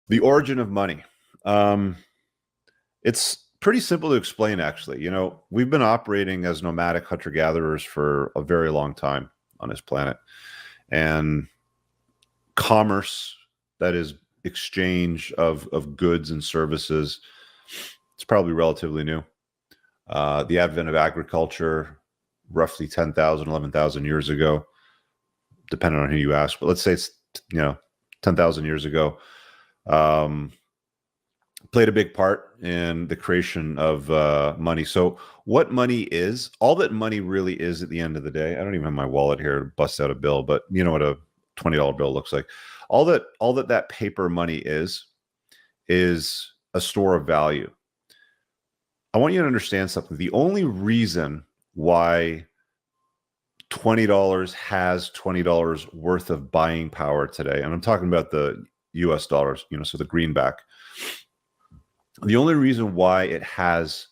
The origin of money. Um, it's pretty simple to explain, actually. We've been operating as nomadic hunter-gatherers for a very long time on this planet. And commerce, that is exchange of goods and services, it's probably relatively new. The advent of agriculture, roughly 10,000, 11,000 years ago, depending on who you ask. But let's say it's, 10,000 years ago, um, played a big part in the creation of money. So what money is, all that money really is at the end of the day, I don't even have my wallet here to bust out a bill, but you know what a $20 bill looks like. All that paper money is a store of value. I want you to understand something. The only reason why $20 has $20 worth of buying power today, and I'm talking about the US dollars, so the greenback. The only reason why it has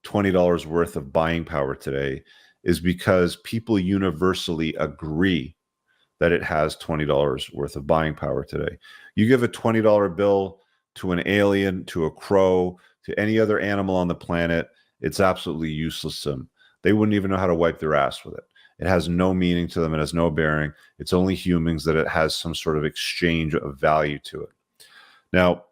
$20 worth of buying power today is because people universally agree that it has $20 worth of buying power today. You give a $20 bill to an alien, to a crow, to any other animal on the planet, it's absolutely useless to them. They wouldn't even know how to wipe their ass with it. It has no meaning to them. It has no bearing. It's only humans that it has some sort of exchange of value to it. Now,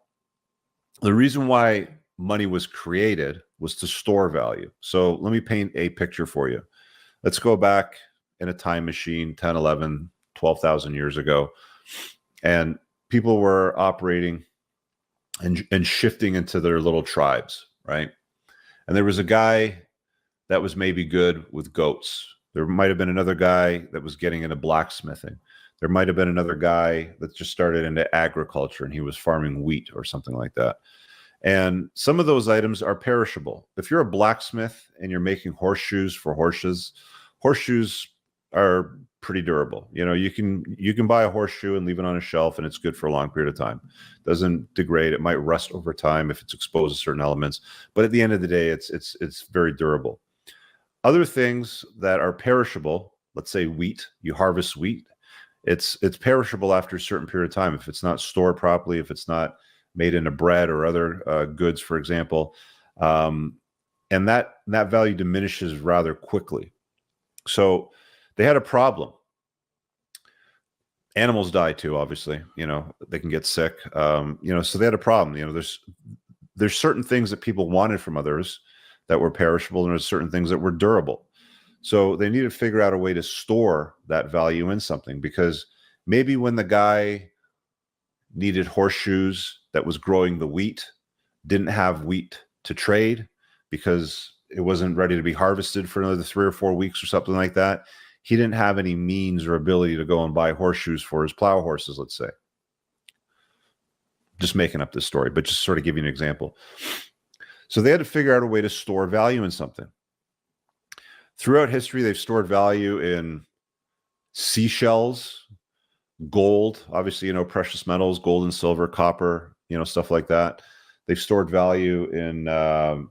the reason why money was created was to store value. So let me paint a picture for you. Let's go back in a time machine 10, 11, 12,000 years ago. And people were operating and shifting into their little tribes, right? And there was a guy that was maybe good with goats. There might have been another guy that was getting into blacksmithing. There might have been another guy that just started into agriculture and he was farming wheat or something like that. And some of those items are perishable. If you're a blacksmith and you're making horseshoes for horses, horseshoes are pretty durable. You can buy a horseshoe and leave it on a shelf and it's good for a long period of time. It doesn't degrade. It might rust over time if it's exposed to certain elements, but at the end of the day, it's very durable. Other things that are perishable, let's say wheat, you harvest wheat, it's perishable after a certain period of time if it's not stored properly, if it's not made into bread or other goods, for example, and that value diminishes rather quickly. So they had a problem. Animals die too, obviously. They can get sick. So they had a problem. There's certain things that people wanted from others that were perishable, and there's certain things that were durable. So they needed to figure out a way to store that value in something, because maybe when the guy needed horseshoes that was growing the wheat, didn't have wheat to trade because it wasn't ready to be harvested for another 3 or 4 weeks or something like that. He didn't have any means or ability to go and buy horseshoes for his plow horses, let's say. Just making up this story, but just sort of give you an example. So they had to figure out a way to store value in something. Throughout history, they've stored value in seashells, gold, obviously, precious metals, gold and silver, copper, stuff like that. They've stored value in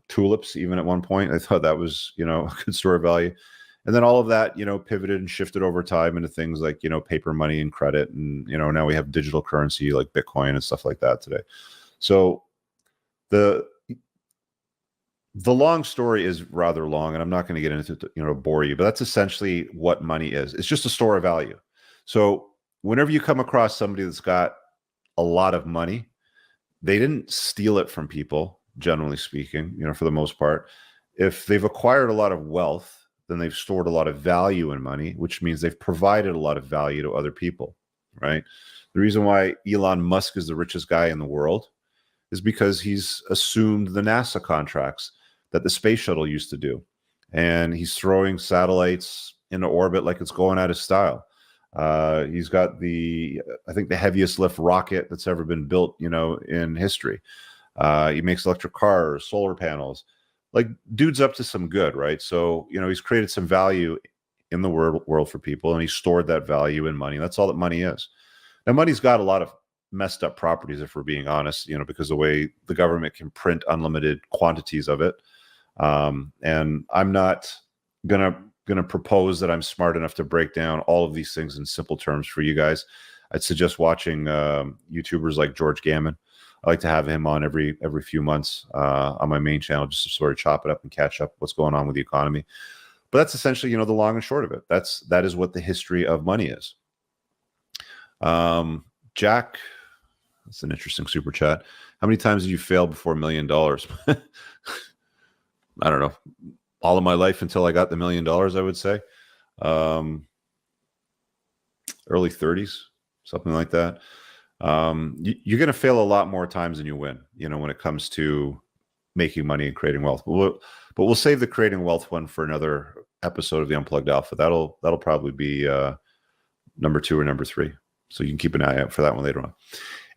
tulips, even at one point. I thought that was, a good store of value. And then all of that, pivoted and shifted over time into things like, paper money and credit. And, now we have digital currency like Bitcoin and stuff like that today. So the long story is rather long, and I'm not going to get into it to, bore you, but that's essentially what money is. It's just a store of value. So whenever you come across somebody that's got a lot of money, they didn't steal it from people, generally speaking, for the most part. If they've acquired a lot of wealth, then they've stored a lot of value in money, which means they've provided a lot of value to other people, right? The reason why Elon Musk is the richest guy in the world is because he's assumed the NASA contracts that the space shuttle used to do. And he's throwing satellites into orbit like it's going out of style. He's got I think the heaviest lift rocket that's ever been built, in history. He makes electric cars, solar panels. Like, dude's up to some good, right? So, he's created some value in the world for people, and he stored that value in money. That's all that money is. Now, money's got a lot of messed up properties, if we're being honest, because the way the government can print unlimited quantities of it. And I'm not gonna propose that I'm smart enough to break down all of these things in simple terms for you guys. I'd suggest watching YouTubers like George Gammon. I like to have him on every few months on my main channel, just to sort of chop it up and catch up what's going on with the economy. But that's essentially, the long and short of it. That is what the history of money is. Jack, that's an interesting super chat. How many times did you fail before $1 million? I don't know. All of my life until I got the $1 million, I would say. Early 30s, something like that. You're going to fail a lot more times than you win, when it comes to making money and creating wealth. But we'll save the creating wealth one for another episode of the Unplugged Alpha. That'll probably be number 2 or number 3. So you can keep an eye out for that one later on.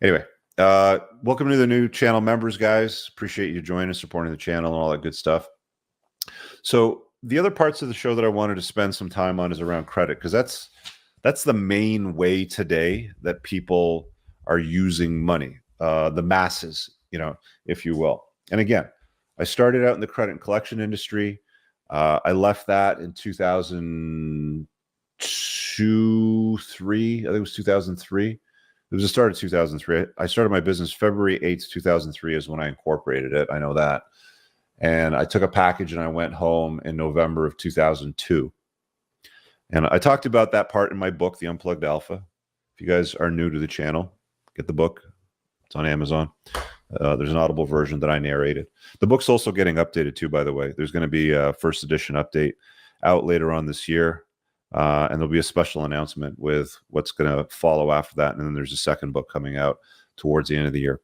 Anyway, welcome to the new channel members, guys. Appreciate you joining, supporting the channel, and all that good stuff. So the other parts of the show that I wanted to spend some time on is around credit, because that's the main way today that people are using money, the masses, if you will. And again, I started out in the credit and collection industry. I left that in 2003. I think it was 2003. It was the start of 2003. I started my business February 8th, 2003 is when I incorporated it. I know that. And I took a package and I went home in November of 2002. And I talked about that part in my book, The Unplugged Alpha. If you guys are new to the channel, get the book. It's on Amazon. There's an Audible version that I narrated. The book's also getting updated too, by the way. There's going to be a first edition update out later on this year. And there'll be a special announcement with what's going to follow after that. And then there's a second book coming out towards the end of the year.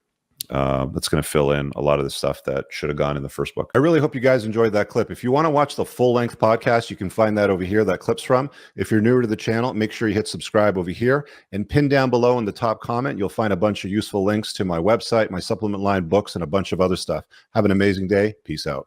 That's going to fill in a lot of the stuff that should have gone in the first book. I really hope you guys enjoyed that clip. If you want to watch the full-length podcast, you can find that over here, that clip's from. If you're newer to the channel, make sure you hit subscribe over here, and pin down below in the top comment, you'll find a bunch of useful links to my website, my supplement line, books, and a bunch of other stuff. Have an amazing day. Peace out.